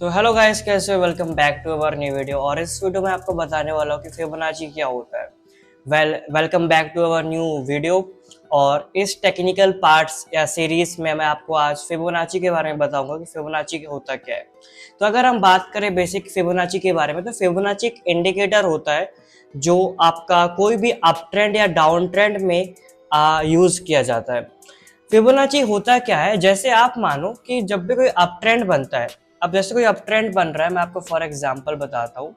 तो hello guys, कैसे हो? Welcome back to our new video. और इस वीडियो में आपको बताने वाला हूँ कि फिबोनाची क्या होता है। Welcome back to our new video. और इस टेक्निकल पार्ट्स या सीरीज में मैं आपको आज फिबोनाची के बारे में बताऊंगा कि फिबोनाची होता क्या है। तो अगर हम बात करें बेसिक फिबोनाची के बारे में, तो फिबोनाची एक इंडिकेटर होता है जो आपका कोई भी अप ट्रेंड या डाउन ट्रेंड में यूज किया जाता है। फिबोनाची होता क्या है, जैसे आप मानो कि जब भी कोई अप ट्रेंड बनता है, अब जैसे कोई अप ट्रेंड बन रहा है, मैं आपको फॉर एग्जांपल बताता हूँ।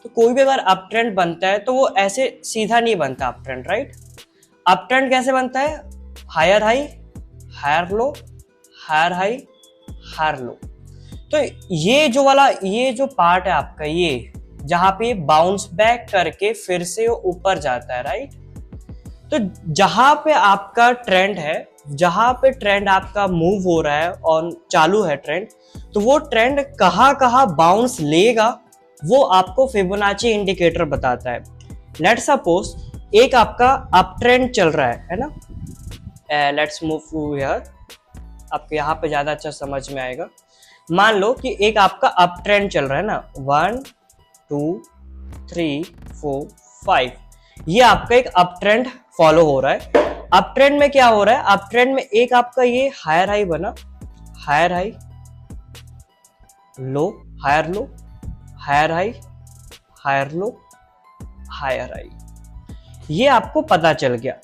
तो कोई भी अगर अप ट्रेंड बनता है तो वो ऐसे सीधा नहीं बनता up trend, right? Up trend कैसे बनता है? Higher high, higher low, higher high, higher low. तो ये जो पार्ट है आपका, ये जहां पे बाउंस बैक करके फिर से वो ऊपर जाता है, राइट? तो जहां पे आपका ट्रेंड है, जहां पे ट्रेंड आपका मूव हो रहा है और चालू है ट्रेंड, तो वो ट्रेंड कहाँ कहाँ बाउंस लेगा वो आपको फिबोनाची इंडिकेटर बताता है। लेट्स सपोज एक आपका अप ट्रेंड चल रहा है ना? लेट्स मूव हियर, आपको यहाँ पे ज्यादा अच्छा समझ में आएगा। मान लो कि एक आपका अप ट्रेंड चल रहा है ना, 1 2 3 4 5, ये आपका एक अप ट्रेंड फॉलो हो रहा है। अप ट्रेंड में क्या हो रहा है? अप ट्रेंड में एक आपका ये हायर हाई बना, higher high, low, higher low, higher high, higher low, higher high, ये आपको पता चल गया।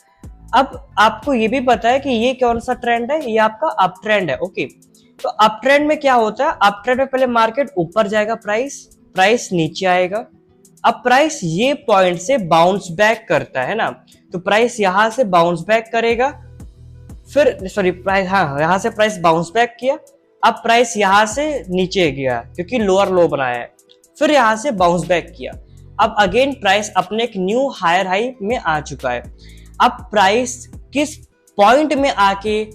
अब आपको ये भी पता है कि ये कौन सा ट्रेंड है, ये आपका अप ट्रेंड है। ओके, तो अप ट्रेंड में क्या होता है? अप ट्रेंड में पहले मार्केट ऊपर जाएगा, प्राइस नीचे आएगा। अब प्राइस ये पॉइंट से बाउंस बैक करता है ना, तो प्राइस यहां से बाउंस बैक करेगा, फिर सॉरी प्राइस, हाँ, यहां से प्राइस बाउंस बैक किया। अब प्राइस यहां से नीचे गया क्योंकि लोअर लो बनाया है, फिर यहां से बाउंस बैक किया। अब अगेन प्राइस अपने एक न्यू हायर हाई में आ चुका है। अब प्राइस किस पॉइंट में आके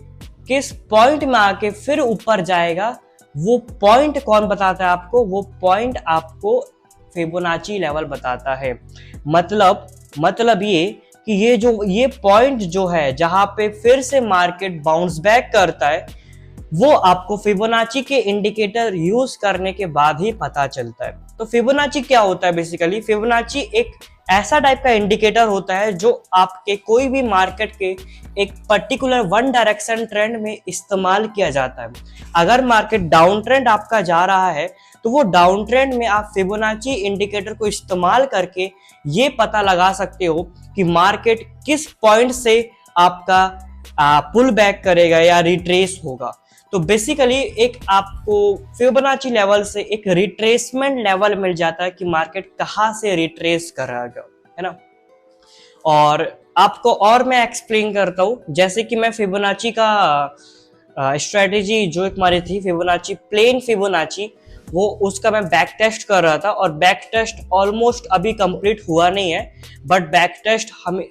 फिर ऊपर जाएगा, वो पॉइंट कौन बताता है आपको? वो पॉइंट आपको फिबोनाची लेवल बताता है। मतलब ये कि ये पॉइंट जो है जहां पे फिर से मार्केट बाउंस बैक करता है, वो आपको फिबोनाची के इंडिकेटर यूज करने के बाद ही पता चलता है। तो फिबोनाची क्या होता है? बेसिकली फिबोनाची एक ऐसा टाइप का इंडिकेटर होता है जो आपके कोई भी मार्केट के एक पर्टिकुलर वन डायरेक्शन ट्रेंड में इस्तेमाल किया जाता है। अगर मार्केट डाउन ट्रेंड आपका जा रहा है, तो वो डाउन ट्रेंड में आप फिबोनाची इंडिकेटर को इस्तेमाल करके ये पता लगा सकते हो कि मार्केट किस पॉइंट से आपका पुल बैक करेगा या रिट्रेस होगा। तो बेसिकली एक आपको फिबोनाची लेवल से एक रिट्रेसमेंट लेवल मिल जाता है कि मार्केट कहाँ से रिट्रेस करेगा, है ना? और आपको और मैं एक्सप्लेन करता हूँ, जैसे कि मैं फिबोनाची का स्ट्रेटेजी जो एक हमारी थी फिबोनाची, प्लेन फिबोनाची, वो उसका मैं बैक टेस्ट कर रहा था और बैक टेस्ट ऑलमोस्ट अभी कंप्लीट हुआ नहीं है, बट बैक टेस्ट हम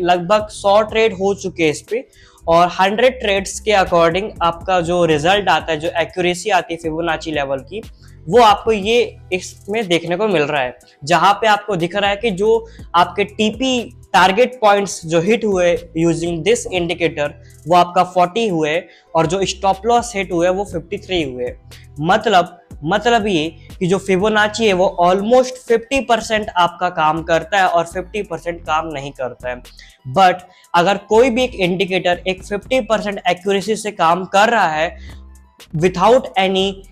लगभग 100 ट्रेड हो चुके हैं इस पे। और 100 ट्रेड्स के अकॉर्डिंग आपका जो रिजल्ट आता है, जो एक्यूरेसी आती है फिबोनाची लेवल की, वो आपको ये इसमें देखने को मिल रहा है, जहां पे आपको दिख रहा है कि जो आपके टीपी टारगेट पॉइंट्स जो हिट हुए यूजिंग दिस इंडिकेटर, वो आपका 40 हुए और जो स्टॉप लॉस हिट हुए वो 53 हुए। मतलब ये कि जो फिबोनाची है वो ऑलमोस्ट 50% आपका काम करता है और 50% काम नहीं करता है। बट अगर कोई भी एक इंडिकेटर एक 50% एक्यूरेसी से काम कर रहा है without any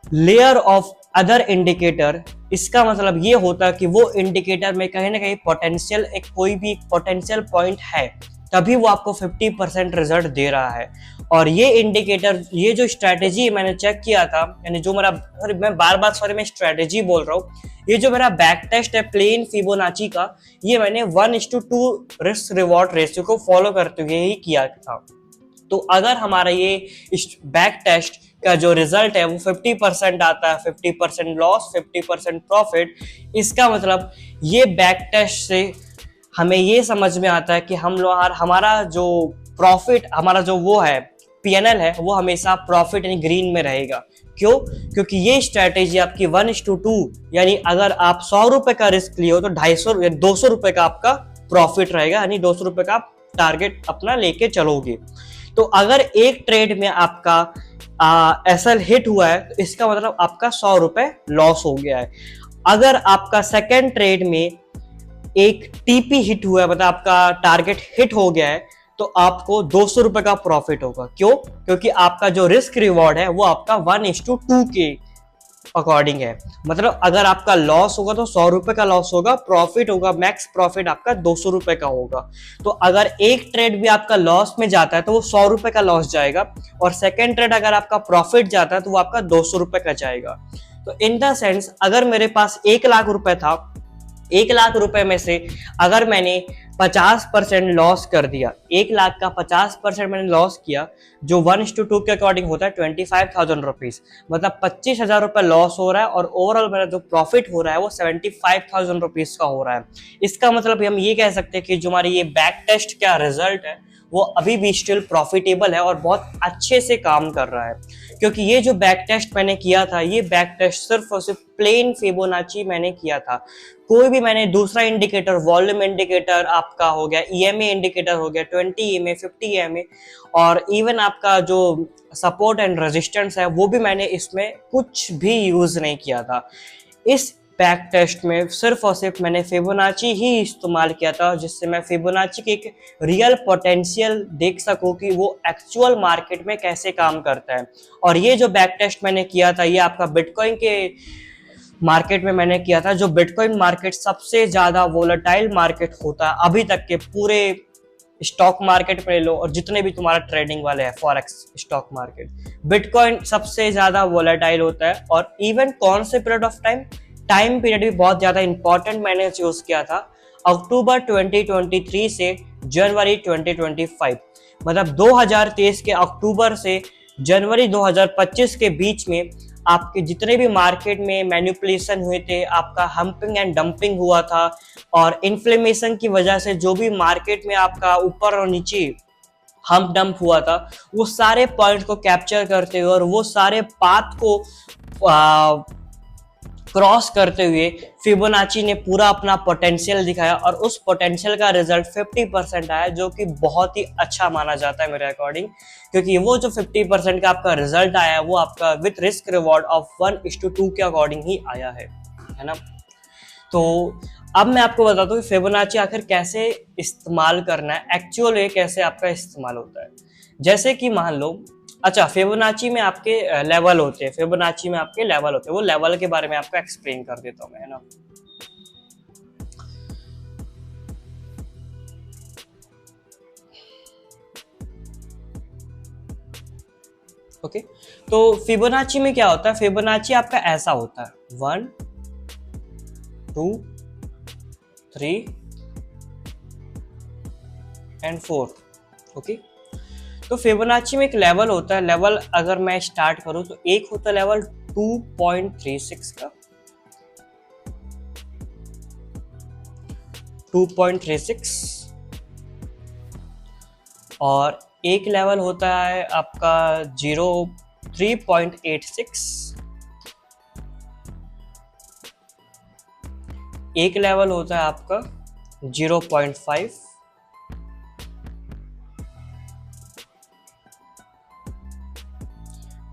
layer of other indicator, इसका मतलब ये होता है कि वो इंडिकेटर में कहीं ना कहीं पोटेंशियल, एक कोई भी पोटेंशियल पॉइंट है, तभी वो आपको 50% रिजल्ट दे रहा है। और ये इंडिकेटर, ये जो स्ट्रेटेजी मैंने चेक किया था, यानी जो मेरा, मैं बार मैं स्ट्रेटेजी बोल रहा हूँ, ये जो मेरा बैक टेस्ट है प्लेन फिबोनाची का, ये मैंने 1:2 रिस्क रिवॉर्ड रेशियो को फॉलो करते हुए ही किया था। तो अगर हमारा ये बैक टेस्ट का जो रिजल्ट है वो 50% आता है, 50% लॉस, 50% प्रॉफिट, इसका मतलब ये बैक टेस्ट से हमें ये समझ में आता है कि हमारा जो प्रॉफिट, हमारा जो वो है पीएनएल है, वो हमेशा प्रॉफिट यानी ग्रीन में रहेगा। क्यों? क्योंकि ये स्ट्रेटेजी आपकी 1:2, यानी अगर आप 100 रुपए का रिस्क लिए हो तो 250 या 200 रुपए का आपका प्रॉफिट रहेगा, यानी 200 रुपए का आप टारगेट अपना लेके चलोगे। तो अगर एक ट्रेड में आपका एसएल हिट हुआ है तो इसका मतलब आपका 100 रुपए लॉस हो गया है। अगर आपका सेकेंड ट्रेड में एक टीपी हिट हुआ है, मतलब आपका टारगेट हिट हो गया है, तो आपको 200 रुपए का प्रॉफिट होगा। क्यों? क्योंकि आपका जो रिस्क रिवॉर्ड है वो आपका 1:2 के अकॉर्डिंग है। मतलब अगर आपका लॉस होगा तो 100 रुपए का लॉस होगा, प्रॉफिट होगा, मैक्स प्रॉफिट आपका 200 रुपए का होगा। तो अगर एक ट्रेड भी आपका लॉस में जाता है तो वो 100 रुपए का लॉस जाएगा, और सेकेंड ट्रेड अगर आपका प्रॉफिट जाता है तो वो आपका 200 रुपए का जाएगा। तो इन द सेंस अगर मेरे पास 1 लाख रुपए था, 1 लाख रुपए में से अगर मैंने 50% लॉस कर दिया, 1 लाख का 50% मैंने लॉस किया, जो 1:2 के अकॉर्डिंग होता है 25,000 रुपीज, मतलब 25,000 रुपए लॉस हो रहा है, और ओवरऑल मेरा जो प्रॉफिट हो रहा है वो 75,000 रुपीज का हो रहा है। इसका मतलब हम ये कह सकते हैं कि जो हमारी ये बैक टेस्ट का रिजल्ट है वो अभी भी स्टिल प्रॉफिटेबल है और बहुत अच्छे से काम कर रहा है। क्योंकि ये जो बैक टेस्ट मैंने किया था, ये बैक टेस्ट सिर्फ और सिर्फ प्लेन फिबोनाची मैंने किया था। कोई भी मैंने दूसरा इंडिकेटर, वॉल्यूम इंडिकेटर आपका हो गया, ईएमए इंडिकेटर हो गया, 20 ईएमए, 50 ईएमए, और इवन आपका जो सपोर्ट एंड रेजिस्टेंस है वो भी मैंने इसमें कुछ भी यूज नहीं किया था। इस बैक टेस्ट में सिर्फ और सिर्फ मैंने फिबोनाची ही इस्तेमाल किया था, जिससे मैं फिबोनाची की एक रियल पोटेंशियल देख सकूं कि वो एक्चुअल मार्केट में कैसे काम करता है। और ये जो बैक टेस्ट मैंने किया था ये आपका बिटकॉइन के मार्केट में मैंने किया था, जो बिटकॉइन मार्केट सबसे ज्यादा वोलेटाइल मार्केट होता है अभी तक के पूरे स्टॉक मार्केट में ले लो, और जितने भी तुम्हारा ट्रेडिंग वाले हैं फॉरेक्स स्टॉक मार्केट, बिटकॉइन सबसे ज्यादा वोलेटाइल होता है। और इवन कौन से पीरियड ऑफ टाइम पीरियड भी बहुत ज्यादा इंपॉर्टेंट मैंने चूज किया था, अक्टूबर 2023 से जनवरी 2025, मतलब 2023 के अक्टूबर से जनवरी 2025 के बीच में आपके जितने भी मार्केट में मैनिपुलेशन हुए थे, आपका हम्पिंग एंड डंपिंग हुआ था, और इन्फ्लेमेशन की वजह से जो भी मार्केट में आपका ऊपर और नीचे हम्प डंप हुआ था, वो सारे पॉइंट को कैप्चर करते हुए और वो सारे पाथ को क्रॉस करते हुए फिबोनाची ने पूरा अपना पोटेंशियल दिखाया, और उस पोटेंशियल का रिजल्ट 50% आया, जो कि बहुत ही अच्छा माना जाता है मेरे अकॉर्डिंग। क्योंकि वो जो 50% का आपका रिजल्ट आया वो आपका विथ रिस्क रिवॉर्ड ऑफ 1:2 के अकॉर्डिंग ही आया है ना। तो अब मैं आपको बताता हूँ फिबोनाची आखिर कैसे इस्तेमाल करना है, एक्चुअल वे कैसे आपका इस्तेमाल होता है। जैसे कि मान लो, अच्छा, फिबोनाची में आपके लेवल होते हैं, फिबोनाची में आपके लेवल होते हैं, वो लेवल के बारे में आपको एक्सप्लेन कर देता हूँ मैं, है ना। ओके, तो फिबोनाची में क्या होता है, फिबोनाची आपका ऐसा होता है 1 2 3 एंड 4। ओके, तो फिबोनाची में एक लेवल होता है, लेवल अगर मैं स्टार्ट करूं तो एक होता है लेवल 2.36 का, 2.36, और एक लेवल होता है आपका 3.86, एक लेवल होता है आपका 0.5,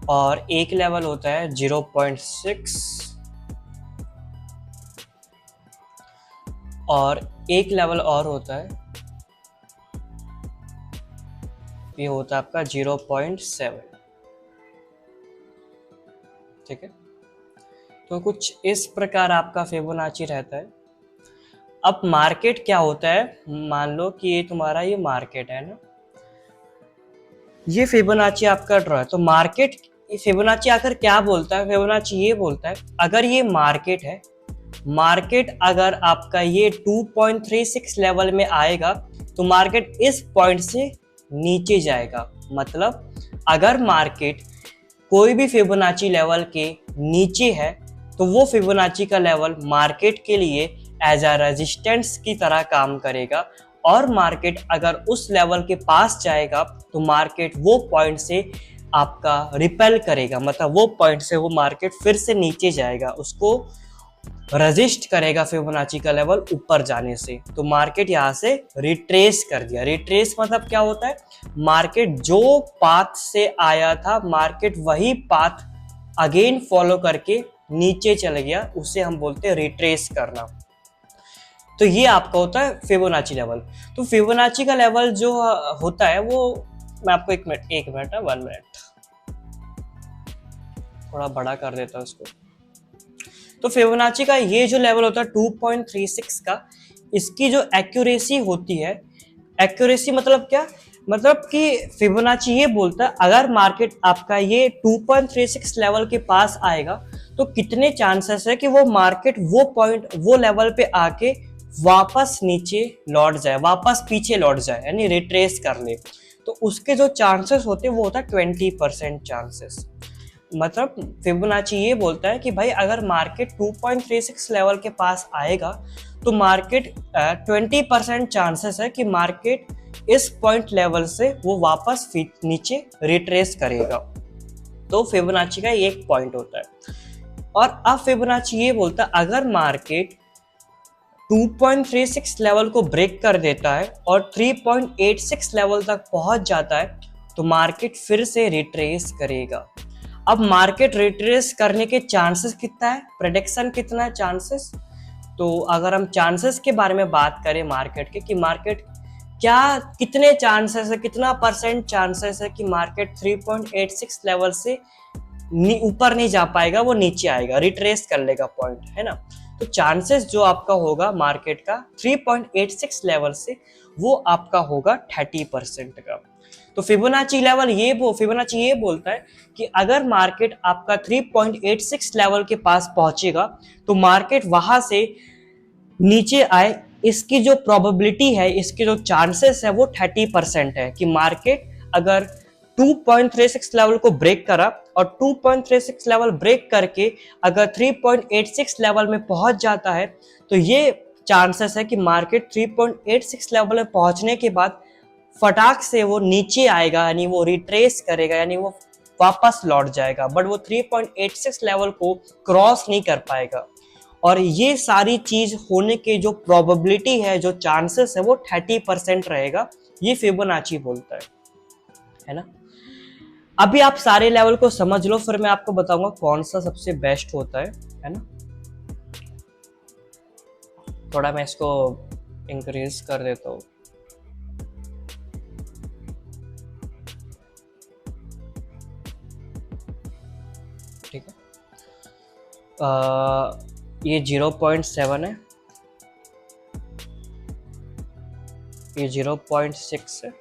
और एक लेवल होता है 0.6, और एक लेवल और होता है, ये होता है आपका 0.7। ठीक है, तो कुछ इस प्रकार आपका फिबोनाची रहता है। अब मार्केट क्या होता है, मान लो कि ये तुम्हारा ये मार्केट है ना, ये फिबोनाची आपका ड्रॉ है। तो मार्केट फिबोनाची आकर क्या बोलता है, फिबोनाची ये बोलता है अगर ये मार्केट है, मार्केट अगर आपका ये 2.36 लेवल में आएगा तो मार्केट इस पॉइंट से नीचे जाएगा। मतलब अगर मार्केट कोई भी फिबोनाची लेवल के नीचे है तो वो फिबोनाची का लेवल मार्केट के लिए एज अ रेजिस्टेंस की तरह काम करेगा, और मार्केट अगर उस लेवल के पास जाएगा तो मार्केट वो पॉइंट से आपका रिपेल करेगा, मतलब वो पॉइंट से वो मार्केट फिर से नीचे जाएगा, उसको रजिस्ट करेगा फिबोनाची का लेवल ऊपर जाने से। तो मार्केट यहाँ से रिट्रेस कर दिया। रिट्रेस मतलब क्या होता है, मार्केट जो पाथ से आया था मार्केट वही पाथ अगेन फॉलो करके नीचे चल गया, उसे हम बोलते हैं रिट्रेस करना। तो ये आपका होता है फिबोनाची लेवल। तो फिबोनाची का लेवल जो होता है वो, मैं आपको एक मिनट है, 1 मिनट थोड़ा बड़ा कर देता हूँ इसको। तो फिबोनाची का ये जो लेवल होता है 2.36 का, इसकी जो एक्यूरेसी होती है, एक्यूरेसी मतलब क्या, मतलब कि फिबोनाची ये बोलता है अगर मार्केट आपका ये 2.36 लेवल के पास आएगा तो कितने चांसेस है कि वो मार्केट वो पॉइंट वो लेवल पे आके वापस नीचे लौट जाए, वापस पीछे लौट जाए, यानी रिट्रेस कर ले। तो उसके जो चांसेस होते हैं वो होता है 20% चांसेस। मतलब फिबोनाची ये बोलता है कि भाई अगर मार्केट 2.36 लेवल के पास आएगा तो मार्केट 20% चांसेस है कि मार्केट इस पॉइंट लेवल से वो वापस नीचे रिट्रेस करेगा। तो फिबोनाची का एक पॉइंट होता है। और अब फिबोनाची ये बोलता है अगर मार्केट 2.36 लेवल को ब्रेक कर देता है और 3.86 लेवल तक पहुंच जाता है तो मार्केट फिर से रिट्रेस करेगा। अब मार्केट रिट्रेस करने के चांसेस कितना है, प्रेडिक्शन कितना है चांसेस। तो अगर हम चांसेस के बारे में बात करें मार्केट के, कि मार्केट क्या कितने चांसेस है, कितना परसेंट चांसेस है कि मार्केट 3.86 लेवल से ऊपर नहीं जा पाएगा, वो नीचे आएगा, रिट्रेस कर लेगा पॉइंट, है ना। तो चांसेस जो आपका होगा मार्केट का 3.86 लेवल से वो आपका होगा 30% का। तो फिबोनाची ये बोलता है कि अगर मार्केट आपका 3.86 लेवल के पास पहुंचेगा तो मार्केट वहां से नीचे आए, इसकी जो प्रोबेबिलिटी है, इसके जो चांसेस है वो 30% है कि मार्केट अगर 2.36 लेवल को ब्रेक करा और 2.36 लेवल ब्रेक करके अगर 3.86 लेवल में पहुंच जाता है तो ये चांसेस है कि मार्केट 3.86 लेवल में पहुंचने के बाद फटाक से वो नीचे आएगा, यानी वो रिट्रेस करेगा, यानी वो वापस लौट जाएगा, बट वो 3.86 लेवल को क्रॉस नहीं कर पाएगा। और ये सारी चीज होने के जो प्रोबेबिलिटी है, जो चांसेस है वो 30% रहेगा, ये फिबोनाची बोलता है ना। अभी आप सारे लेवल को समझ लो, फिर मैं आपको बताऊंगा कौन सा सबसे बेस्ट होता है ना। थोड़ा मैं इसको इंक्रीज कर देता हूँ। ठीक है, ये 0.7 है, ये 0.6 है,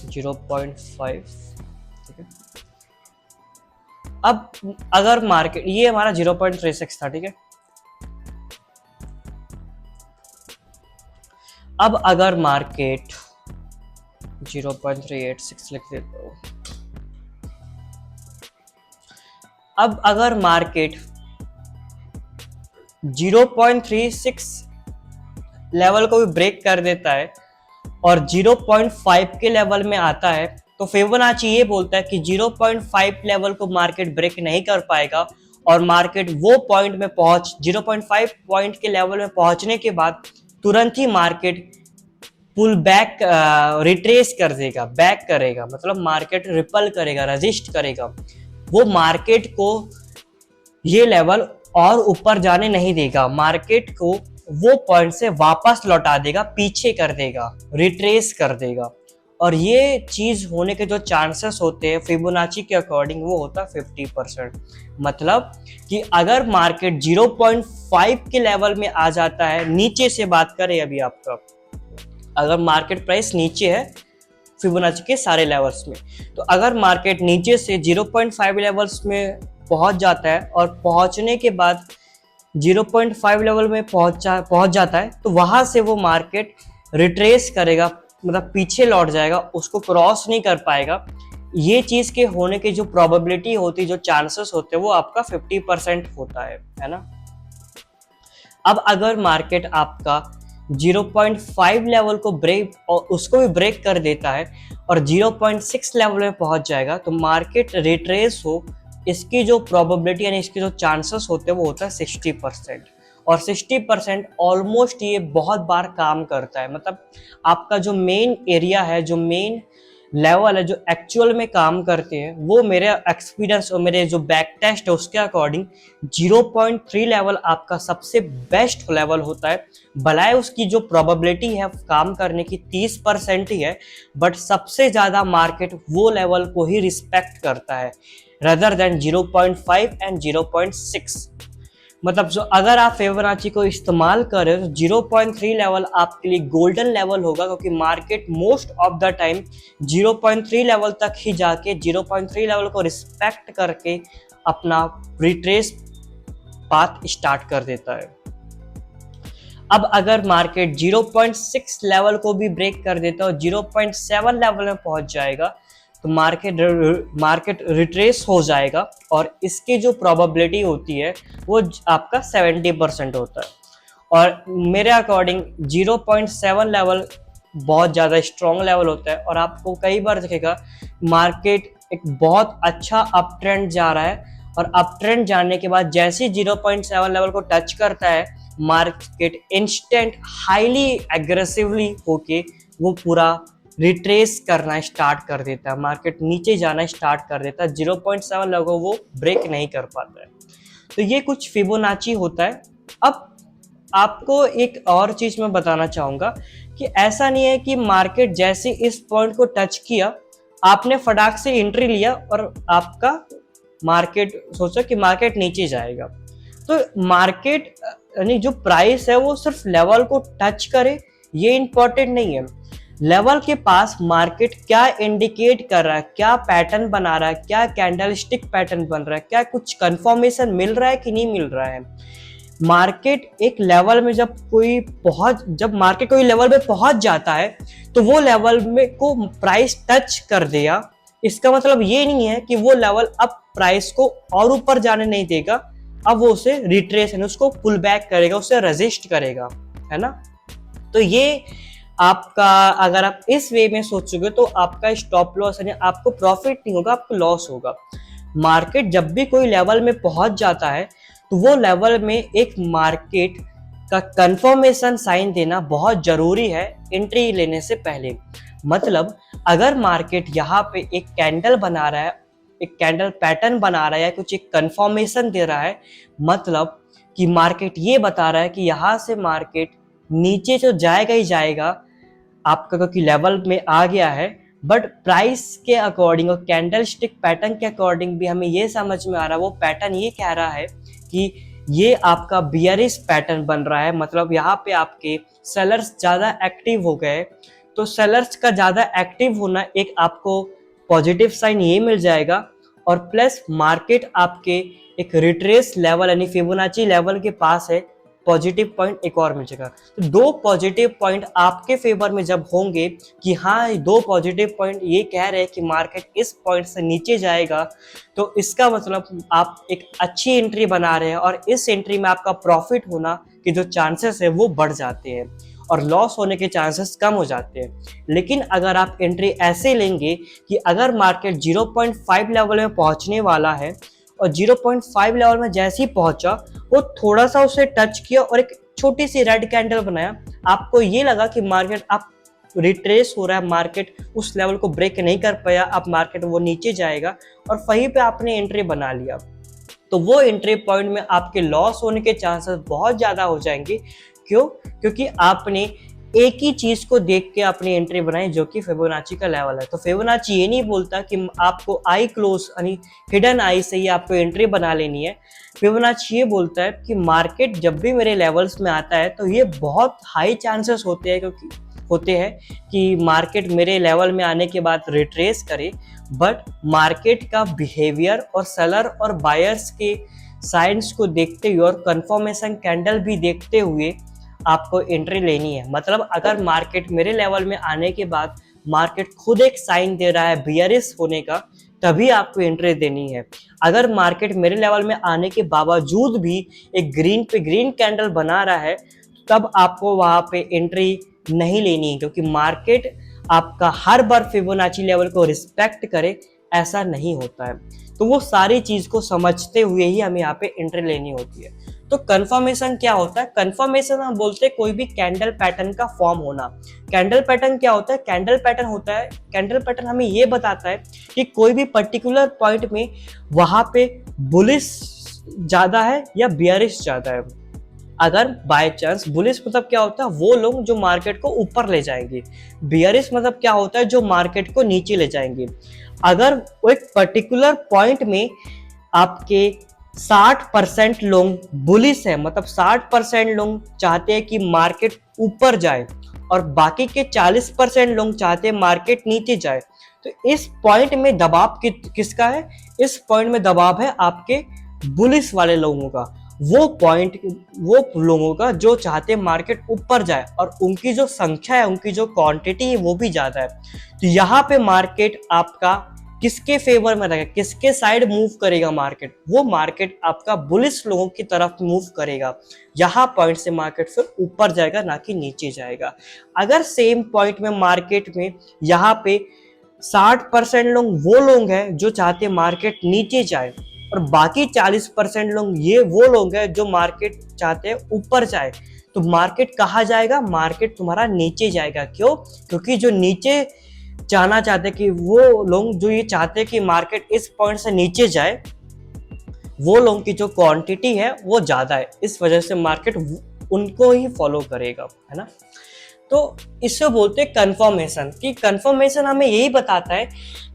0.5, ठीक है। अब अगर मार्केट, ये हमारा 0.36 था, ठीक है। अब अगर मार्केट 0.386 लिख देता हूं, अब अगर मार्केट 0.36 लेवल को भी ब्रेक कर देता है और 0.5 के लेवल में आता है तो फिबोनाची ये बोलता है कि 0.5 लेवल को मार्केट ब्रेक नहीं कर पाएगा और मार्केट वो पॉइंट में 0.5 पॉइंट के लेवल में पहुंचने के बाद तुरंत ही मार्केट पुल बैक, रिट्रेस कर देगा, बैक करेगा, मतलब मार्केट रिपल करेगा, रजिस्ट करेगा। वो मार्केट को ये लेवल और ऊपर जाने नहीं देगा, मार्केट को वो पॉइंट से वापस लौटा देगा, पीछे कर देगा, रिट्रेस कर देगा। और ये चीज होने के जो चांसेस होते हैं फिबोनाची के अकॉर्डिंग वो होता है 50%। मतलब कि अगर मार्केट 0.5 के लेवल में आ जाता है, नीचे से बात करें अभी आपका, अगर मार्केट प्राइस नीचे है फिबोनाची के सारे लेवल्स में, तो अगर मार्केट नीचे से 0.5 लेवल्स में पहुंच जाता है और पहुंचने के बाद 0.5 लेवल में पहुंच जाता है तो वहां से वो मार्केट रिट्रेस करेगा, मतलब पीछे लौट जाएगा, उसको क्रॉस नहीं कर पाएगा। ये चीज के होने की जो प्रोबेबिलिटी होती है, जो चांसेस होते हैं वो आपका 50% होता है ना। अब अगर मार्केट आपका 0.5 लेवल को ब्रेक और उसको भी ब्रेक कर देता है और 0.6 लेवल में पहुंच जाएगा तो मार्केट रिट्रेस हो इसकी जो प्रोबेबिलिटी यानी इसके जो चांसेस होते हैं वो होता है 60%। और 60% ऑलमोस्ट ये बहुत बार काम करता है। मतलब आपका जो मेन एरिया है, जो मेन लेवल है, जो एक्चुअल में काम करते हैं, वो मेरे एक्सपीरियंस और मेरे जो बैक टेस्ट है उसके अकॉर्डिंग 0.3 लेवल आपका सबसे बेस्ट लेवल होता है। भले उसकी जो प्रोबेबिलिटी है काम करने की 30% ही है, बट सबसे ज्यादा मार्केट वो लेवल को ही रिस्पेक्ट करता है rather than 0.5 एंड 0.6। मतलब जो अगर आप फिबोनाची को इस्तेमाल करें तो 0.3 लेवल आपके लिए गोल्डन लेवल होगा, क्योंकि market most of the time 0.3 level तक ही जाके 0.3 लेवल को रिस्पेक्ट करके अपना रिट्रेस पाथ स्टार्ट कर देता है। अब अगर मार्केट 0.6 लेवल को भी ब्रेक कर देता है और 0.7 लेवल में पहुंच जाएगा तो मार्केट रिट्रेस हो जाएगा, और इसकी जो प्रोबेबिलिटी होती है वो आपका 70% होता है। और मेरे अकॉर्डिंग 0.7 लेवल बहुत ज़्यादा स्ट्रॉन्ग लेवल होता है। और आपको कई बार दिखेगा मार्केट एक बहुत अच्छा अप ट्रेंड जा रहा है, और अप ट्रेंड जाने के बाद जैसे 0.7 लेवल को टच करता है मार्केट इंस्टेंट हाईली एग्रेसिवली होके वो पूरा रिट्रेस करना स्टार्ट कर देता है, मार्केट नीचे जाना स्टार्ट कर देता है। 0.7 लेवल को वो ब्रेक नहीं कर पाता है। तो ये कुछ फिबोनाची होता है। अब आपको एक और चीज मैं बताना चाहूंगा कि ऐसा नहीं है कि मार्केट जैसे इस पॉइंट को टच किया आपने फटाक से एंट्री लिया और आपका मार्केट सोचा कि मार्केट नीचे जाएगा। तो मार्केट यानी जो प्राइस है वो सिर्फ लेवल को टच करे ये इंपॉर्टेंट नहीं है। लेवल के पास मार्केट क्या इंडिकेट कर रहा है, क्या पैटर्न बना रहा है, क्या कैंडलस्टिक पैटर्न बन रहा है, क्या कुछ कंफर्मेशन मिल रहा है कि नहीं मिल रहा है। मार्केट एक लेवल में जब मार्केट कोई लेवल पे पहुंच जाता है तो वो लेवल में को प्राइस टच कर दिया, इसका मतलब ये नहीं है कि वो लेवल अब प्राइस को और ऊपर जाने नहीं देगा। अब वो उसे रिट्रेस यानी उसको पुल बैक करेगा, उसे रेजिस्ट करेगा, है ना। तो ये आपका अगर आप इस वे में सोचोगे तो आपका स्टॉप लॉस यानी आपको प्रॉफिट नहीं होगा, आपको लॉस होगा। मार्केट जब भी कोई लेवल में पहुंच जाता है तो वो लेवल में एक मार्केट का कंफर्मेशन साइन देना बहुत जरूरी है एंट्री लेने से पहले। मतलब अगर मार्केट यहाँ पे एक कैंडल बना रहा है, एक कैंडल पैटर्न बना रहा है या कुछ एक कंफर्मेशन दे रहा है, मतलब कि मार्केट ये बता रहा है कि यहाँ से मार्केट नीचे तो जाएगा ही जाएगा आपका, क्योंकि लेवल में आ गया है, बट प्राइस के अकॉर्डिंग और कैंडल स्टिक पैटर्न के अकॉर्डिंग भी हमें ये समझ में आ रहा है, वो पैटर्न ये कह रहा है कि ये आपका बियरिश पैटर्न बन रहा है। मतलब यहाँ पे आपके सेलर्स ज्यादा एक्टिव हो गए, तो सेलर्स का ज्यादा एक्टिव होना एक आपको पॉजिटिव साइन ये मिल जाएगा, और प्लस मार्केट आपके एक रिट्रेस लेवल यानी फिबोनाची लेवल के पास है, पॉजिटिव पॉइंट एक और मिलेगा। तो दो पॉजिटिव पॉइंट आपके फेवर में जब होंगे कि हाँ दो पॉजिटिव पॉइंट ये कह रहे हैं कि मार्केट इस पॉइंट से नीचे जाएगा, तो इसका मतलब आप एक अच्छी एंट्री बना रहे हैं, और इस एंट्री में आपका प्रॉफिट होना के जो चांसेस है वो बढ़ जाते हैं और लॉस होने के चांसेस कम हो जाते हैं। लेकिन अगर आप एंट्री ऐसे लेंगे कि अगर मार्केट 0.5 लेवल में पहुंचने वाला है और 0.5 लेवल में जैसे ही पहुंचा वो थोड़ा सा उसे टच किया और एक छोटी सी रेड कैंडल बनाया, आपको ये लगा कि मार्केट आप रिट्रेस हो रहा है, मार्केट उस लेवल को ब्रेक नहीं कर पाया, अब मार्केट वो नीचे जाएगा, और वहीं पे आपने एंट्री बना लिया, तो वो एंट्री पॉइंट में आपके लॉस होने के चांसेस बहुत ज्यादा हो जाएंगे। क्यों? क्योंकि आपने एक ही चीज को देख के अपनी एंट्री बनाई जो कि फिबोनाची का लेवल है। तो फिबोनाची ये नहीं बोलता कि आपको आई क्लोज यानी हिडन आई से ही आपको एंट्री बना लेनी है। फिबोनाची ये बोलता है कि मार्केट जब भी मेरे लेवल्स में आता है तो ये बहुत हाई चांसेस होते हैं कि मार्केट मेरे लेवल में आने के बाद रिट्रेस करे, बट मार्केट का बिहेवियर और सेलर और बायर्स के साइंस को देखते हुए और कंफर्मेशन कैंडल भी देखते हुए आपको एंट्री लेनी है। मतलब अगर मार्केट मेरे लेवल में आने के बाद मार्केट खुद एक साइन दे रहा है बियरिश होने का, तभी आपको एंट्री देनी है। अगर मार्केट मेरे लेवल में आने के बावजूद भी एक ग्रीन पे ग्रीन कैंडल बना रहा है, तब आपको वहां पे एंट्री नहीं लेनी है, क्योंकि मार्केट आपका हर बार फिबोनाची लेवल को रिस्पेक्ट करे ऐसा नहीं होता है। तो वो सारी चीज को समझते हुए ही हमें यहाँ पे एंट्री लेनी होती है। तो कंफर्मेशन क्या होता है? कंफर्मेशन हम बोलते हैं कोई भी कैंडल पैटर्न का फॉर्म होना। कैंडल पैटर्न क्या होता है? कैंडल पैटर्न होता है, कैंडल पैटर्न हमें ये बताता है कि कोई भी पर्टिकुलर पॉइंट में वहां पे बुलिश ज्यादा है या बियरिश ज्यादा है। अगर बाय चांस बुलिश मतलब क्या होता है? वो लोग जो मार्केट को ऊपर ले जाएंगे। बियरिश मतलब क्या होता है? जो मार्केट को नीचे ले जाएंगे। अगर वो एक पर्टिकुलर पॉइंट में आपके 60% लोग बुलिश है, मतलब 60% लोग चाहते हैं कि मार्केट ऊपर जाए और बाकी के 40% लोग चाहते हैं मार्केट नीचे जाए, तो इस पॉइंट में दबाव किसका है? इस पॉइंट में दबाव है आपके बुलिश वाले लोगों का। वो लोगों का जो चाहते हैं मार्केट ऊपर जाए और उनकी जो संख्या है, उनकी जो क्वांटिटी है वो भी ज्यादा है। तो यहाँ पे मार्केट आपका किसके फेवर में रहेगा, किसके साइड मूव करेगा मार्केट? वो मार्केट आपका बुलिश लोगों की तरफ मूव करेगा। यहाँ पॉइंट से मार्केट फिर ऊपर जाएगा, ना कि नीचे जाएगा। अगर सेम पॉइंट में मार्केट में यहाँ पे 60% लोग वो लोग हैं जो चाहते हैं मार्केट नीचे जाए और बाकी 40% लोग वो लोग हैं जो मार्केट चाहते हैं ऊपर जाए, तो मार्केट कहाँ जाएगा? मार्केट तुम्हारा नीचे जाएगा। क्यों? क्योंकि जो नीचे जाना चाहते हैं कि वो लोग जो ये चाहते हैं कि मार्केट इस पॉइंट से नीचे जाए, वो लोगों की जो क्वांटिटी है वो ज्यादा है, इस वजह से मार्केट उनको ही फॉलो करेगा, है ना। तो इससे बोलते हैं कंफर्मेशन। कि कंफर्मेशन हमें यही बताता है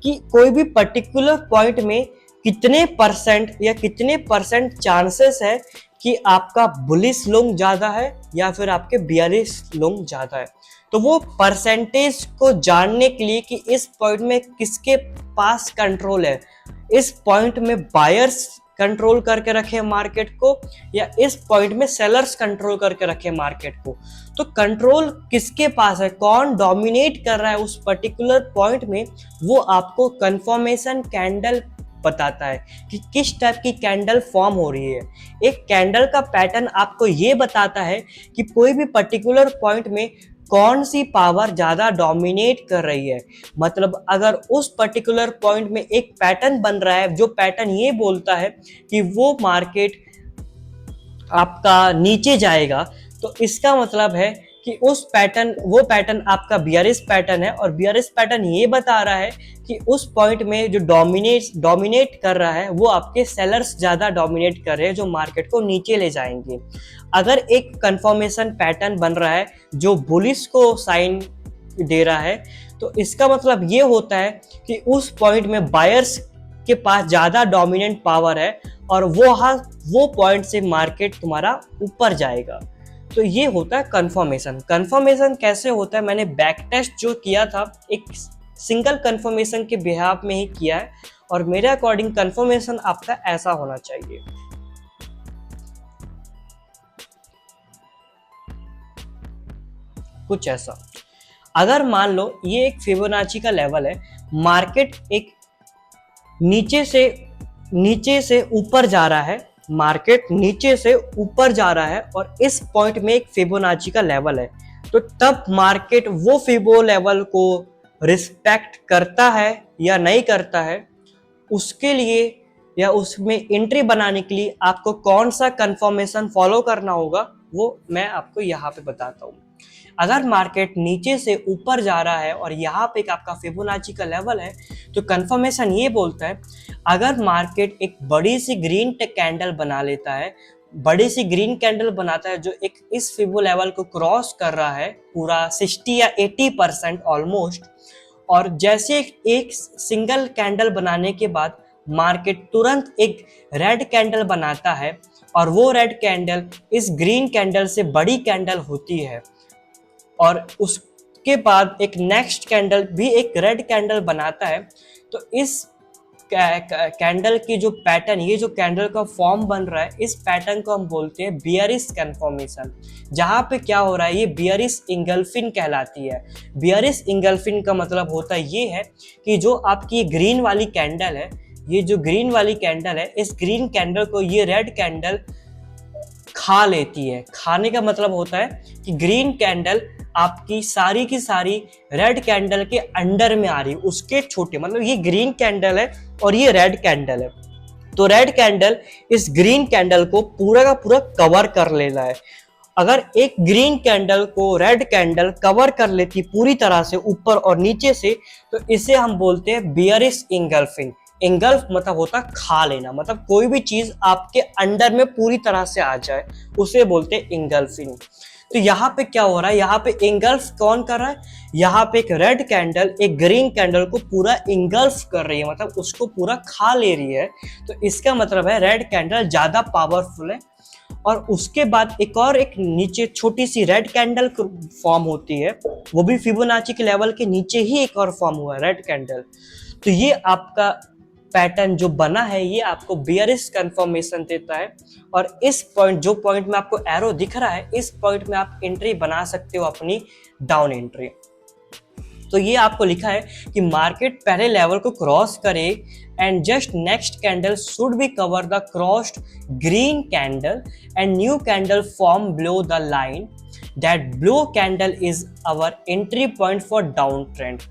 कि कोई भी पर्टिकुलर पॉइंट में कितने परसेंट या कितने परसेंट चांसेस है कि आपका बुलिश लोग ज्यादा है या फिर आपके बियरिश लोग ज्यादा है। तो वो परसेंटेज को जानने के लिए कि इस पॉइंट में किसके पास कंट्रोल है, इस पॉइंट में बायर्स कंट्रोल करके रखे मार्केट को या इस पॉइंट में सेलर्स कंट्रोल करके रखे मार्केट को, तो कंट्रोल किसके पास है, कौन डोमिनेट कर रहा है उस पर्टिकुलर पॉइंट में, वो आपको कंफर्मेशन कैंडल बताता है कि किस टाइप की कैंडल फॉर्म हो रही है। एक कैंडल का पैटर्न आपको ये बताता है कि कोई भी पर्टिकुलर पॉइंट में कौन सी पावर ज्यादा डोमिनेट कर रही है। मतलब अगर उस पर्टिकुलर पॉइंट में एक पैटर्न बन रहा है, जो पैटर्न ये बोलता है कि वो मार्केट आपका नीचे जाएगा, तो इसका मतलब है कि वो पैटर्न आपका बियरिश पैटर्न है और बियरिश पैटर्न ये बता रहा है कि उस पॉइंट में जो डोमिनेट कर रहा है वो आपके सेलर्स ज्यादा डोमिनेट कर रहे हैं, जो मार्केट को नीचे ले जाएंगे। अगर एक कंफर्मेशन पैटर्न बन रहा है जो बुलिश को साइन दे रहा है, तो इसका मतलब ये होता है कि उस पॉइंट में बायर्स के पास ज्यादा डोमिनेंट पावर है और वो पॉइंट से मार्केट तुम्हारा ऊपर जाएगा। तो ये होता है कंफर्मेशन। कंफर्मेशन कैसे होता है? मैंने बैक टेस्ट जो किया था एक सिंगल कंफर्मेशन के बिहाफ में ही किया है और मेरे अकॉर्डिंग कंफर्मेशन आपका ऐसा होना चाहिए। कुछ ऐसा, अगर मान लो ये एक फिबोनाची का लेवल है, मार्केट एक नीचे से ऊपर जा रहा है, मार्केट नीचे से ऊपर जा रहा है और इस पॉइंट में एक फिबोनाची का लेवल है, तो तब मार्केट वो फिबो लेवल को रिस्पेक्ट करता है या नहीं करता है, उसके लिए या उसमें एंट्री बनाने के लिए आपको कौन सा कंफर्मेशन फॉलो करना होगा, वो मैं आपको यहाँ पे बताता हूँ। अगर मार्केट नीचे से ऊपर जा रहा है और यहाँ पे एक आपका फिबोनाची का लेवल है, तो कंफर्मेशन ये बोलता है अगर मार्केट एक बड़ी सी ग्रीन कैंडल बना लेता है, बड़ी सी ग्रीन कैंडल बनाता है जो एक इस फिबो लेवल को क्रॉस कर रहा है पूरा 60 या 80% ऑलमोस्ट, और जैसे एक सिंगल कैंडल बनाने के बाद मार्केट तुरंत एक रेड कैंडल बनाता है और वो रेड कैंडल इस ग्रीन कैंडल से बड़ी कैंडल होती है और उसके बाद एक नेक्स्ट कैंडल भी एक रेड कैंडल बनाता है, तो इस कैंडल की जो पैटर्न, ये जो कैंडल का फॉर्म बन रहा है, इस पैटर्न को हम बोलते हैं बियरिश कंफर्मेशन। जहां पे क्या हो रहा है, ये बियरिश इंगल्फिंग कहलाती है। बियरिश इंगल्फिंग का मतलब होता ये है कि जो आपकी ग्रीन वाली कैंडल है, ये जो ग्रीन वाली कैंडल है, इस ग्रीन कैंडल को ये रेड कैंडल खा लेती है। खाने का मतलब होता है कि ग्रीन कैंडल आपकी सारी की सारी रेड कैंडल के अंडर में आ रही है, उसके छोटे, मतलब ये ग्रीन कैंडल है और ये रेड कैंडल है, तो रेड कैंडल इस ग्रीन कैंडल को पूरा का पूरा कवर कर लेना है। अगर एक ग्रीन कैंडल को रेड कैंडल कवर कर लेती पूरी तरह से ऊपर और नीचे से, तो इसे हम बोलते हैं बियरिश इंगल्फिंग। इंगल्फ मतलब होता है खा लेना, मतलब कोई भी चीज आपके अंडर में पूरी तरह से आ जाए, उसे बोलते हैं इंगल्फिंग। तो यहाँ पे क्या हो रहा है, यहाँ पे इंगल्फ कौन कर रहा है, यहाँ पे एक रेड कैंडल एक ग्रीन कैंडल को पूरा इंगल्फ कर रही है, मतलब उसको पूरा खा ले रही है। तो इसका मतलब है रेड कैंडल ज्यादा पावरफुल है। और उसके बाद एक नीचे छोटी सी रेड कैंडल फॉर्म होती है, वो भी फिबोनाची के लेवल के नीचे ही एक और फॉर्म हुआ है रेड कैंडल। तो ये आपका पैटर्न जो बना है ये आपको बियरिश कंफर्मेशन देता है। और इस पॉइंट, जो पॉइंट में आपको एरो दिख रहा है, इस पॉइंट में आप एंट्री बना सकते हो अपनी डाउन एंट्री। तो ये आपको लिखा है कि मार्केट पहले लेवल को क्रॉस करे and just next candle should be cover the crossed green candle and new candle form below the line that blue candle is our entry point for down trend.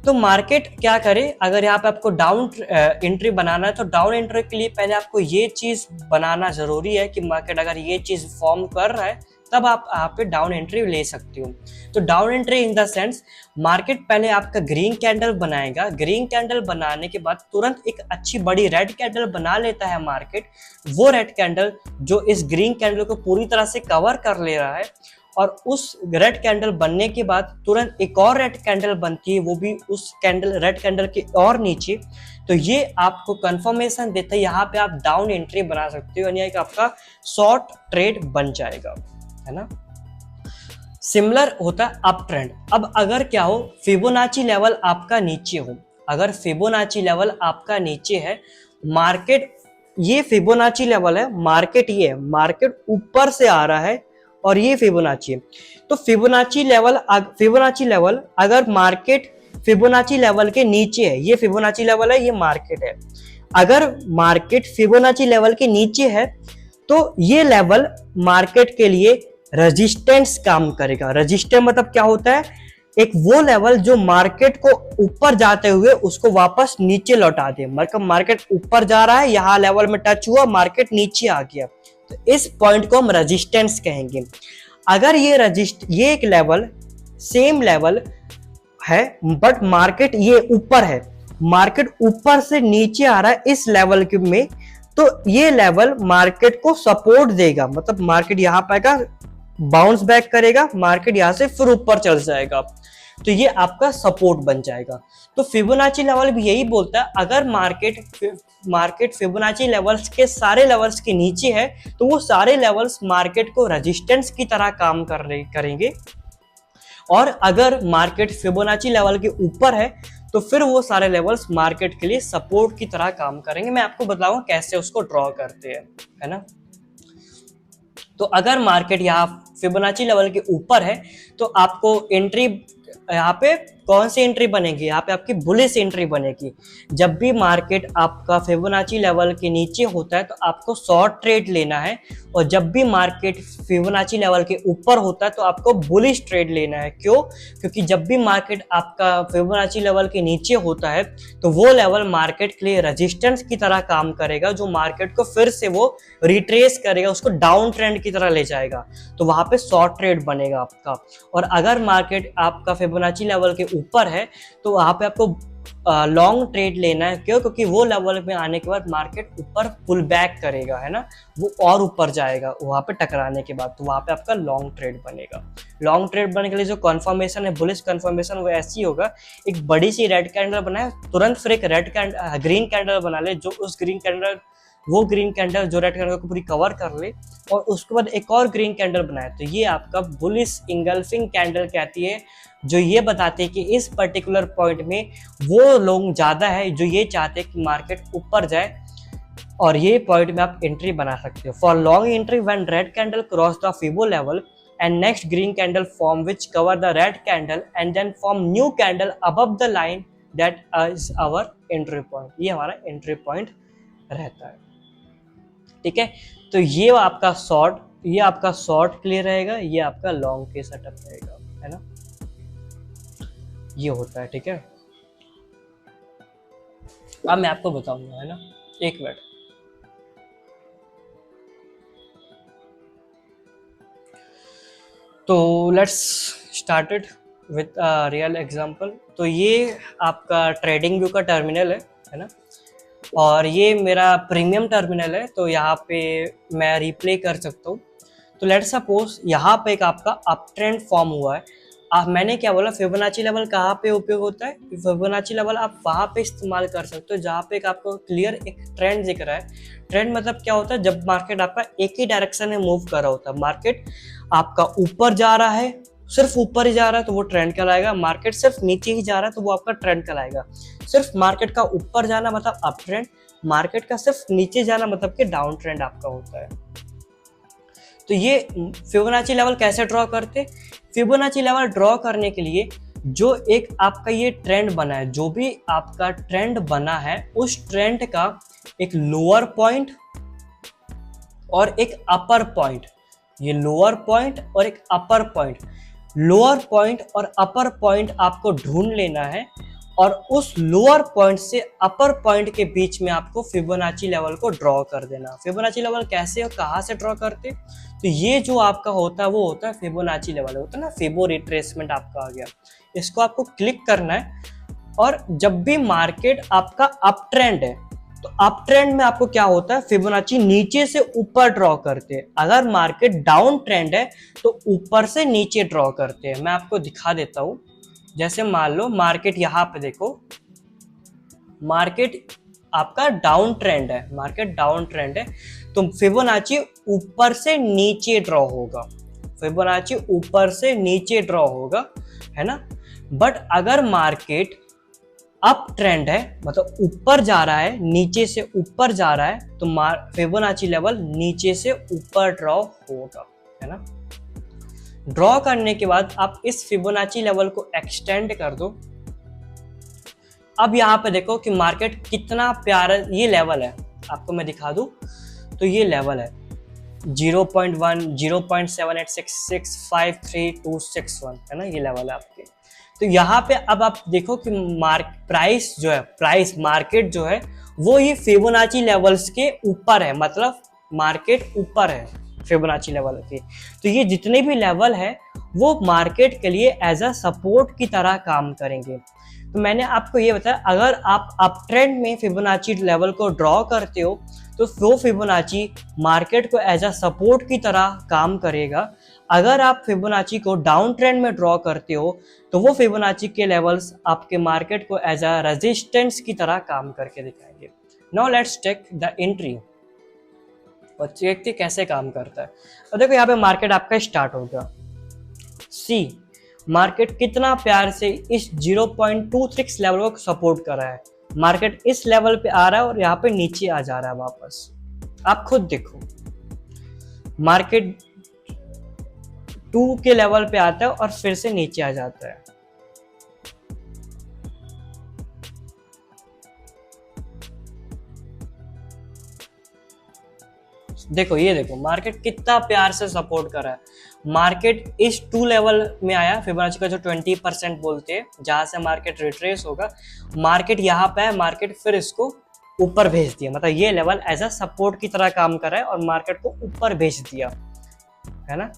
तो market क्या करे, अगर यहाँ पे आपको down entry बनाना है तो down entry के लिए पहले आपको ये चीज बनाना जरूरी है कि मार्केट अगर ये चीज फॉर्म कर रहा है तब आप यहाँ पे डाउन एंट्री ले सकते हो। तो down entry in the sense market पहले आपका ग्रीन कैंडल बनाएगा, ग्रीन कैंडल बनाने के बाद तुरंत एक अच्छी बड़ी रेड कैंडल बना लेता है मार्केट। वो रेड कैंडल जो इस ग्रीन कैंडल को पूरी तरह से कवर कर ले रहा है, और उस रेड कैंडल बनने के बाद तुरंत एक और रेड कैंडल बनती है, वो भी उस कैंडल रेड कैंडल के और नीचे। तो ये आपको कंफर्मेशन देता है, यहाँ पे आप डाउन एंट्री बना सकते हो, यानी कि आपका शॉर्ट ट्रेड बन जाएगा, है ना। सिमिलर होता है अप ट्रेंड। अब अगर क्या हो, फिबोनाची लेवल आपका नीचे हो, अगर फिबोनाची लेवल आपका नीचे है, मार्केट ये फिबोनाची लेवल है, मार्केट ये है, मार्केट ऊपर से आ रहा है और ये फिबोनाची है। तो फिबोनाची लेवल अगर मार्केट फिबोनाची लेवल के नीचे है, ये फिबोनाची लेवल है, ये मार्केट है, अगर मार्केट फिबोनाची लेवल के नीचे है तो ये लेवल मार्केट के लिए रेजिस्टेंस काम करेगा। रेजिस्टेंस मतलब क्या होता है, एक वो लेवल जो मार्केट को ऊपर जाते हुए उसको वापस नीचे लौटा दे। मतलब मार्केट ऊपर जा रहा है, यहाँ लेवल में टच हुआ, मार्केट नीचे आ गया, तो इस पॉइंट को हम रेजिस्टेंस कहेंगे। अगर ये एक लेवल सेम लेवल है बट मार्केट ये ऊपर है, मार्केट ऊपर से नीचे आ रहा है इस लेवल के में, तो ये लेवल मार्केट को सपोर्ट देगा, मतलब मार्केट यहाँ पाएगा, बाउंस बैक करेगा, मार्केट यहाँ से फिर ऊपर चल जाएगा, तो ये आपका सपोर्ट बन जाएगा। तो फिबोनाची लेवल भी यही बोलता है, अगर मार्केट फिबोनाची लेवल्स के सारे लेवल्स के नीचे है तो वो सारे लेवल्स मार्केट को रेजिस्टेंस की तरह काम करेंगे, और अगर मार्केट फिबोनाची लेवल के ऊपर है तो फिर वो सारे लेवल्स मार्केट के लिए सपोर्ट की तरह काम करेंगे। मैं आपको बताऊंगा कैसे उसको ड्रॉ करते हैं, है ना। तो अगर मार्केट यहाँ फिबोनाची लेवल के ऊपर है तो आपको एंट्री, यहाँ पे कौन सी एंट्री बनेगी, यहाँ पे आपकी बुलिश एंट्री बनेगी। जब भी मार्केट आपका फिबोनाची लेवल के नीचे होता है तो आपको शॉर्ट ट्रेड लेना है, और जब भी मार्केट फिबोनाची लेवल के ऊपर होता है तो आपको बुलिश ट्रेड लेना है। क्यों? क्योंकि जब भी मार्केट आपका फिबोनाची लेवल के नीचे होता है तो वो लेवल मार्केट के लिए रेजिस्टेंस की तरह काम करेगा, जो मार्केट को फिर से वो रिट्रेस करेगा, उसको डाउन ट्रेंड की तरह ले जाएगा, तो वहां पे शॉर्ट ट्रेड बनेगा आपका। और अगर मार्केट आपका फिबोनाची लेवल के ऊपर है तो वहां पे आपको लॉन्ग ट्रेड लेना है। क्यों? क्योंकि वो लेवल में आने के बाद मार्केट ऊपर पुल बैक करेगा, है ना, वो और ऊपर जाएगा वहां पे टकराने के बाद, तो वहां पे आपका लॉन्ग ट्रेड बनेगा। लॉन्ग ट्रेड बनने के लिए जो कन्फर्मेशन है, बुलिश कन्फर्मेशन, वो ऐसी होगा, एक बड़ी सी रेड कैंडल बनाए, तुरंत फिर एक ग्रीन कैंडल बना ले, जो उस वो ग्रीन कैंडल जो रेड कैंडल को पूरी कवर कर ले, और उसके बाद एक और ग्रीन कैंडल बनाए, तो ये आपका बुलिश इंगल्फिंग कैंडल कहती है, जो ये बताते हैं कि इस पर्टिकुलर पॉइंट में वो लोग ज्यादा है जो ये चाहते हैं कि मार्केट ऊपर जाए, और ये पॉइंट में आप एंट्री बना सकते हो। For long entry when red candle cross the fibo level and next green candle form which cover the red candle and then form new candle above the line that is our entry point, ये हमारा entry point रहता है। ठीक है, तो ये आपका short clear रहेगा, ये आपका लॉन्ग के सेटअप रहेगा। है ना, ये होता है, ठीक है। अब मैं आपको बताऊंगा, है ना, एक मिनट। तो let's started with real example. तो ये आपका ट्रेडिंग व्यू का टर्मिनल है ना, और ये मेरा प्रीमियम टर्मिनल है। तो यहाँ पे मैं रिप्ले कर सकता हूँ। तो लेट सपोज यहाँ पे एक आपका अप ट्रेंड फॉर्म हुआ है। मैंने क्या बोला, फिबोनाची लेवल कहाँ पे उपयोग होता है? फिबोनाची लेवल आप वहाँ पे इस्तेमाल कर सकते हो जहाँ पे एक आपको क्लियर एक ट्रेंड दिख रहा है। ट्रेंड मतलब क्या होता है? जब मार्केट आपका एक ही डायरेक्शन में मूव कर रहा होता है, मार्केट आपका ऊपर जा रहा है, सिर्फ ऊपर ही जा रहा है तो वो ट्रेंड कहलाएगा। मार्केट सिर्फ नीचे ही जा रहा है तो वो आपका ट्रेंड कहलाएगा। सिर्फ मार्केट का ऊपर जाना मतलब अप ट्रेंड, मार्केट का सिर्फ नीचे जाना मतलब कि डाउन ट्रेंड आपका होता है। तो ये फिबोनाची लेवल कैसे ड्रॉ करते? फिबोनाची लेवल ड्रॉ करने के लिए जो एक आपका ये ट्रेंड बना है, जो भी आपका ट्रेंड बना है, उस ट्रेंड का एक लोअर पॉइंट और एक अपर पॉइंट, ये लोअर पॉइंट और एक अपर पॉइंट, लोअर पॉइंट और अपर पॉइंट आपको ढूंढ लेना है और उस लोअर पॉइंट से अपर पॉइंट के बीच में आपको फिबोनाची लेवल को ड्रॉ कर देना। फिबोनाची लेवल कैसे और कहाँ से ड्रॉ करते? तो ये जो आपका होता है वो होता है फिबोनाची लेवल, होता है ना, फिबो रिट्रेसमेंट आपका आ गया। इसको आपको क्लिक करना है और जब भी मार्केट आपका अप ट्रेंड है तो अप ट्रेंड में आपको क्या होता है, फिबोनाची नीचे से ऊपर ड्रॉ करते हैं। अगर मार्केट डाउन ट्रेंड है तो ऊपर से नीचे ड्रॉ करते हैं। मैं आपको दिखा देता हूं। जैसे मान लो मार्केट यहां पे देखो, मार्केट आपका डाउन ट्रेंड है, मार्केट डाउन ट्रेंड है तो फिबोनाची ऊपर से नीचे ड्रॉ होगा, फिबोनाची ऊपर से नीचे ड्रॉ होगा, है ना। बट अगर मार्केट अप ट्रेंड है, मतलब ऊपर जा रहा है, नीचे से ऊपर जा रहा है, तो फिबोनाची लेवल नीचे से ऊपर ड्रॉ होगा, है ना। ड्रॉ करने के बाद आप इस फिबोनाची लेवल को एक्सटेंड कर दो। अब यहाँ पे देखो कि मार्केट कितना प्यारा ये लेवल है, आपको मैं दिखा दूं तो ये लेवल है 0.1 0.7866533261, है ना, ये लेवल है आपके। तो यहाँ पे अब आप देखो कि प्राइस जो है, प्राइस मार्केट जो है वो ही फिबोनाची लेवल्स के ऊपर है, मतलब मार्केट ऊपर है फिबोनाची लेवल के। तो ये जितने भी लेवल है वो मार्केट के लिए एज अ सपोर्ट की तरह काम करेंगे। तो मैंने आपको ये बताया, अगर आप अप ट्रेंड में फिबोनाची लेवल को ड्रॉ करते हो तो वो फिबोनाची मार्केट को एज अ सपोर्ट की तरह काम करेगा। अगर आप फिबोनाची को डाउन ट्रेंड में ड्रॉ करते हो तो वो फिबोनाची के लेवल्स आपके मार्केट को एज अ रेजिस्टेंस की तरह काम करके दिखाएंगे। Now let's take the entry और देखते कैसे काम करता है। और देखो यहाँ पे मार्केट आपका स्टार्ट हो गया। सी मार्केट कितना प्यार से इस 0.26 लेवल को सपोर्ट कर रहा है। मार्केट इस लेवल पे आ रहा है और यहाँ पे नीचे आ जा रहा है वापस। आप खुद देखो, मार्केट 2 के लेवल पे आता है और फिर से नीचे आ जाता है। देखो ये देखो मार्केट कितना प्यार से सपोर्ट कर रहा है। मार्केट इस 2 लेवल में आया, फिबोनाची का जो 20% बोलते हैं, जहां से मार्केट रिट्रेस होगा। मार्केट यहाँ पे है, मार्केट फिर इसको ऊपर भेज दिया, मतलब ये लेवल एज अ सपोर्ट की तरह काम कर रहा है और मार्केट को ऊपर भेज दिया, है ना।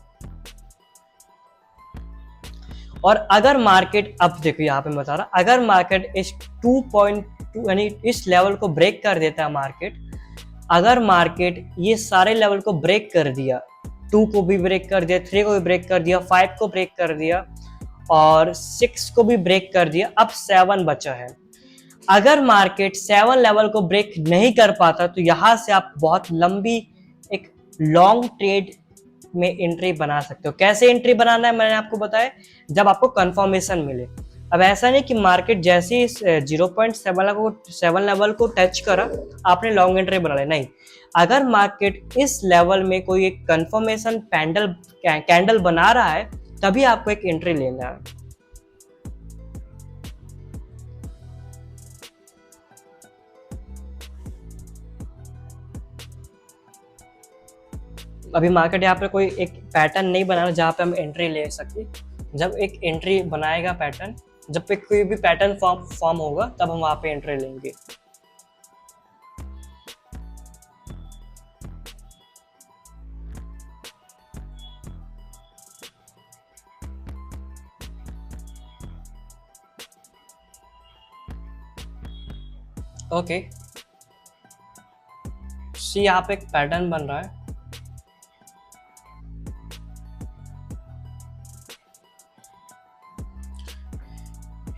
और अगर मार्केट, अब देखो यहाँ पे मैं बता रहा, अगर मार्केट इस 2.2 यानी इस लेवल को ब्रेक कर देता है मार्केट, अगर मार्केट ये सारे लेवल को ब्रेक कर दिया, 2 को भी ब्रेक कर दिया, 3 को भी ब्रेक कर दिया, 5 को ब्रेक कर दिया और 6 को भी ब्रेक कर दिया, अब 7 बचा है। अगर मार्केट 7 लेवल को ब्रेक नहीं कर पाता तो यहां से आप बहुत लंबी एक लॉन्ग ट्रेड में एंट्री बना सकते हो। कैसे एंट्री बनाना है मैंने आपको बताया, जब आपको कंफर्मेशन मिले। अब ऐसा नहीं कि मार्केट जैसे ही 0.7 लेवल को टच करा आपने लॉन्ग एंट्री बना लिया, नहीं। अगर मार्केट इस लेवल में कोई एक कंफर्मेशन कैंडल बना रहा है तभी आपको एक एंट्री लेना है। अभी मार्केट यहाँ पे कोई एक पैटर्न नहीं बना जहां पे हम एंट्री ले सके, जब एक एंट्री बनाएगा पैटर्न, जब पे कोई भी पैटर्न फॉर्म होगा तब हम वहां पे एंट्री लेंगे। ओके, सी यहाँ पे एक पैटर्न बन रहा है।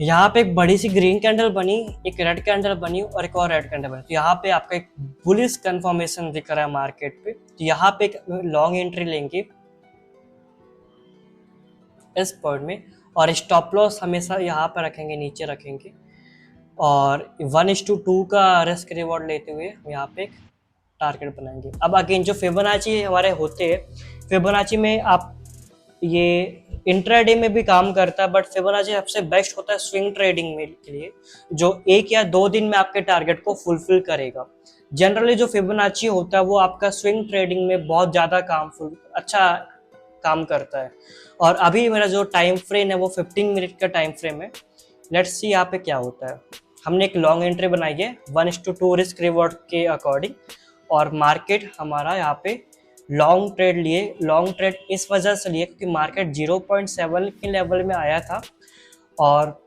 यहाँ पे एक बड़ी सी ग्रीन कैंडल बनी, एक रेड कैंडल बनी और एक और रेड कैंडल बनी। तो यहाँ पे आपका एक बुलिश कंफर्मेशन दिख रहा है मार्केट पे। तो यहाँ पे एक लॉन्ग एंट्री लेंगे इस पॉइंट में, और स्टॉप लॉस हमेशा यहाँ पे रखेंगे, नीचे रखेंगे, और 1:2 का रिस्क रिवॉर्ड लेते हुए यहाँ पे एक टारगेट बनाएंगे। अब अगेन जो फिबोनाची हमारे होते हैं, फिबोनाची में आप ये इंट्राडे में भी काम करता है, बट फिबोनाची सबसे बेस्ट होता है स्विंग ट्रेडिंग में के लिए, जो 1 या 2 दिन में आपके टारगेट को फुलफिल करेगा। जनरली जो फिबोनाची होता है वो आपका स्विंग ट्रेडिंग में बहुत ज़्यादा अच्छा काम करता है। और अभी मेरा जो टाइम फ्रेम है वो 15 मिनट का टाइम फ्रेम है। लेट्स सी यहाँ पे क्या होता है। हमने एक लॉन्ग एंट्री बनाई है 1:2 रिस्क रिवॉर्ड के अकॉर्डिंग, और मार्केट हमारा यहाँ पे लॉन्ग ट्रेड लिए। लॉन्ग ट्रेड इस वजह से लिए क्योंकि मार्केट 0.7 के लेवल में आया था, और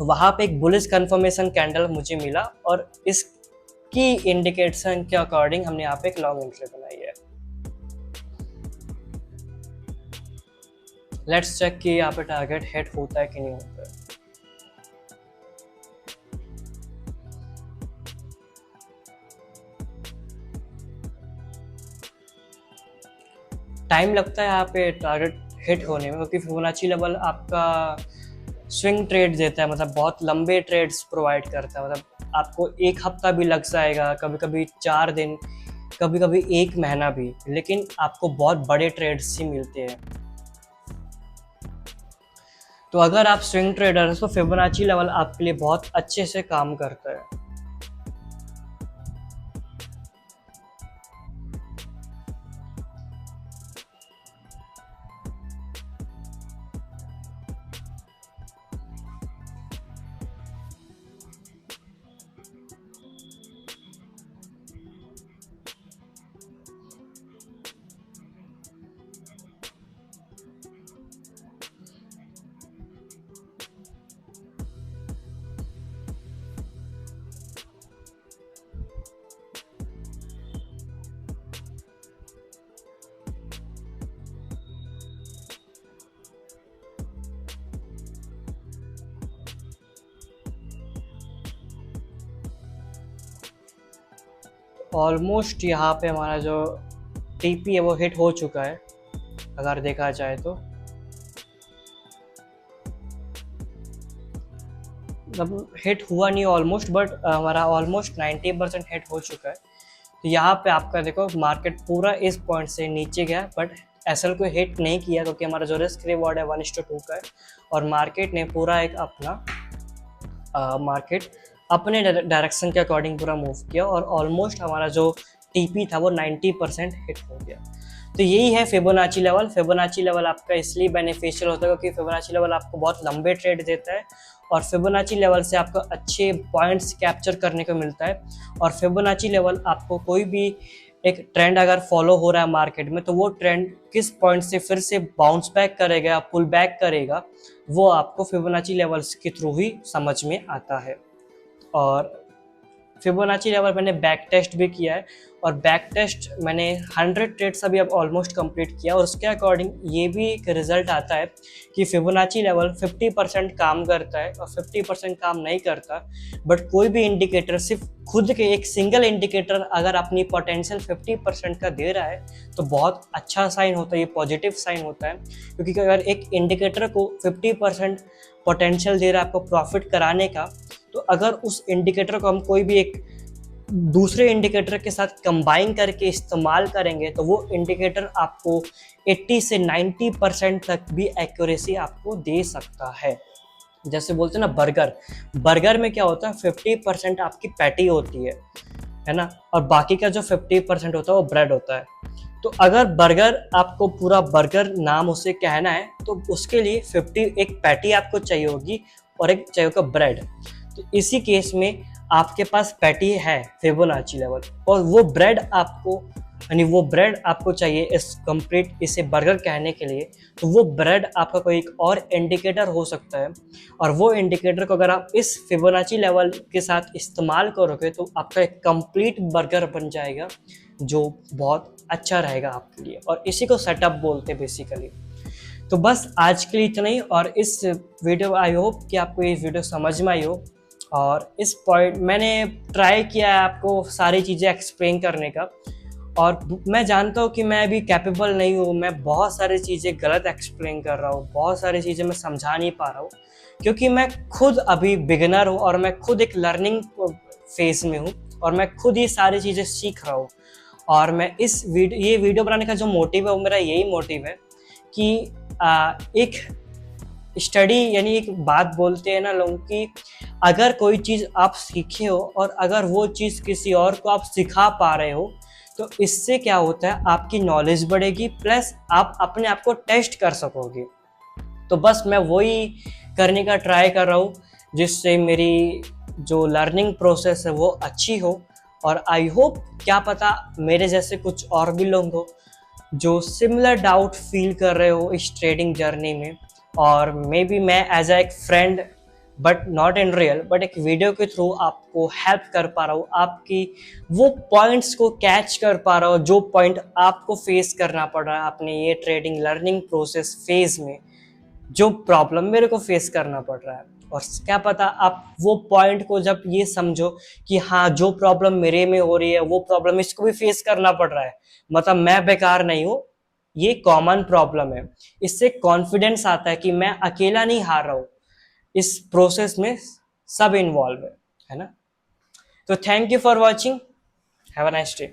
वहाँ पे एक बुलिश कंफर्मेशन कैंडल मुझे मिला, और इसकी इंडिकेशन के अकॉर्डिंग हमने यहाँ पे एक लॉन्ग एंट्री बनाई है। लेट्स चेक कि यहाँ पे टारगेट हिट होता है कि नहीं होता है। टाइम लगता है यहाँ पे टारगेट हिट होने में, क्योंकि फिबोनाची लेवल आपका स्विंग ट्रेड देता है, मतलब बहुत लंबे ट्रेड्स प्रोवाइड करता है। मतलब आपको 1 हफ्ता भी लग जाएगा, कभी कभी 4 दिन, कभी कभी 1 महीना भी, लेकिन आपको बहुत बड़े ट्रेड्स ही मिलते हैं। तो अगर आप स्विंग ट्रेडर हैं तो फिबोनाची लेवल आपके लिए बहुत अच्छे से काम करता है। ऑलमोस्ट यहाँ पे हमारा जो टीपी है वो हिट हो चुका है अगर देखा जाए तो। मतलब हिट हुआ नहीं ऑलमोस्ट, बट हमारा ऑलमोस्ट 90% हिट हो चुका है। तो यहाँ पे आपका देखो मार्केट पूरा इस पॉइंट से नीचे गया, बट एसएल को हिट नहीं किया क्योंकि हमारा जो रिस्क रिवॉर्ड है 1:2 का है, और मार्केट ने पूरा एक अपना मार्केट अपने डायरेक्शन के अकॉर्डिंग पूरा मूव किया, और ऑलमोस्ट हमारा जो टीपी था वो 90% हिट हो गया। तो यही है फिबोनाची लेवल। फिबोनाची लेवल आपका इसलिए बेनिफिशियल होता है क्योंकि फिबोनाची लेवल आपको बहुत लंबे ट्रेड देता है, और फिबोनाची लेवल से आपको अच्छे पॉइंट्स कैप्चर करने को मिलता है। और फिबोनाची लेवल आपको कोई भी एक ट्रेंड अगर फॉलो हो रहा है मार्केट में, तो वो ट्रेंड किस पॉइंट से फिर से बाउंस बैक करेगा, पुल बैक करेगा, वो आपको फिबोनाची लेवल्स के थ्रू ही समझ में आता है। और फिबोनाची लेवल मैंने बैक टेस्ट भी किया है, और बैक टेस्ट मैंने 100 ट्रेड्स अभी अब ऑलमोस्ट कंप्लीट किया, और उसके अकॉर्डिंग ये भी एक रिजल्ट आता है कि फिबोनाची लेवल 50% काम करता है और 50% काम नहीं करता। बट कोई भी इंडिकेटर, सिर्फ खुद के एक सिंगल इंडिकेटर अगर अपनी पोटेंशियल 50% का दे रहा है तो बहुत अच्छा साइन होता है, ये पॉजिटिव साइन होता है। क्योंकि अगर एक इंडिकेटर को 50% पोटेंशियल दे रहा है आपको प्रॉफिट कराने का, तो अगर उस इंडिकेटर को हम कोई भी एक दूसरे इंडिकेटर के साथ कंबाइन करके इस्तेमाल करेंगे, तो वो इंडिकेटर आपको 80 से 90% तक भी एक्यूरेसी आपको दे सकता है। जैसे बोलते हैं ना बर्गर में क्या होता है, 50% आपकी पैटी होती है, है ना, और बाकी का जो 50% होता है वो ब्रेड होता है। तो अगर बर्गर आपको पूरा बर्गर नाम उसे कहना है तो उसके लिए 50 एक पैटी आपको चाहिए होगी और एक चाहिए होगा ब्रेड। तो इसी केस में आपके पास पैटी है फिबोनाची लेवल, और वो ब्रेड आपको, यानी वो ब्रेड आपको चाहिए इस कंप्लीट इसे बर्गर कहने के लिए। तो वो ब्रेड आपका कोई एक और इंडिकेटर हो सकता है, और वो इंडिकेटर को अगर आप इस फिबोनाची लेवल के साथ इस्तेमाल करोगे तो आपका एक कंप्लीट बर्गर बन जाएगा जो बहुत अच्छा रहेगा आपके लिए, और इसी को सेटअप बोलते हैं बेसिकली। तो बस आज के लिए इतना ही, और इस वीडियो आई होप कि आपको ये वीडियो समझ में आई हो, और इस पॉइंट मैंने ट्राई किया है आपको सारी चीज़ें एक्सप्लेन करने का, और मैं जानता हूँ कि मैं अभी कैपेबल नहीं हूँ, मैं बहुत सारी चीज़ें गलत एक्सप्लेन कर रहा हूँ, बहुत सारी चीज़ें मैं समझा नहीं पा रहा हूँ, क्योंकि मैं खुद अभी बिगिनर हूँ और मैं खुद एक लर्निंग फेज में हूँ, और मैं खुद ये सारी चीज़ें सीख रहा हूँ। और मैं ये वीडियो बनाने का जो मोटिव है वो मेरा यही मोटिव है कि एक स्टडी, यानी एक बात बोलते हैं ना लोग कि अगर कोई चीज़ आप सीखे हो और अगर वो चीज़ किसी और को आप सिखा पा रहे हो तो इससे क्या होता है, आपकी नॉलेज बढ़ेगी, प्लस आप अपने आप को टेस्ट कर सकोगे। तो बस मैं वही करने का ट्राई कर रहा हूँ जिससे मेरी जो लर्निंग प्रोसेस है वो अच्छी हो, और आई होप क्या पता मेरे जैसे कुछ और भी लोग हो जो सिमिलर डाउट फील कर रहे हो इस ट्रेडिंग जर्नी में, और मे बी मैं एज ए एक friend but not in real, but एक वीडियो के थ्रू आपको हेल्प कर पा रहा हूँ, आपकी वो पॉइंट्स को कैच कर पा रहा हूँ जो पॉइंट आपको फेस करना पड़ रहा है अपने ये ट्रेडिंग लर्निंग प्रोसेस फेज में, जो प्रॉब्लम मेरे को फेस करना पड़ रहा है। और क्या पता आप वो पॉइंट को जब ये समझो कि हाँ जो प्रॉब्लम मेरे में हो रही है वो प्रॉब्लम इसको भी फेस करना पड़ रहा है, मतलब मैं बेकार नहीं हूँ, ये कॉमन प्रॉब्लम है। इससे कॉन्फिडेंस आता है कि मैं अकेला नहीं हार रहा हूँ, इस प्रोसेस में सब इन्वॉल्व है ना। तो thank you for watching, have a nice day.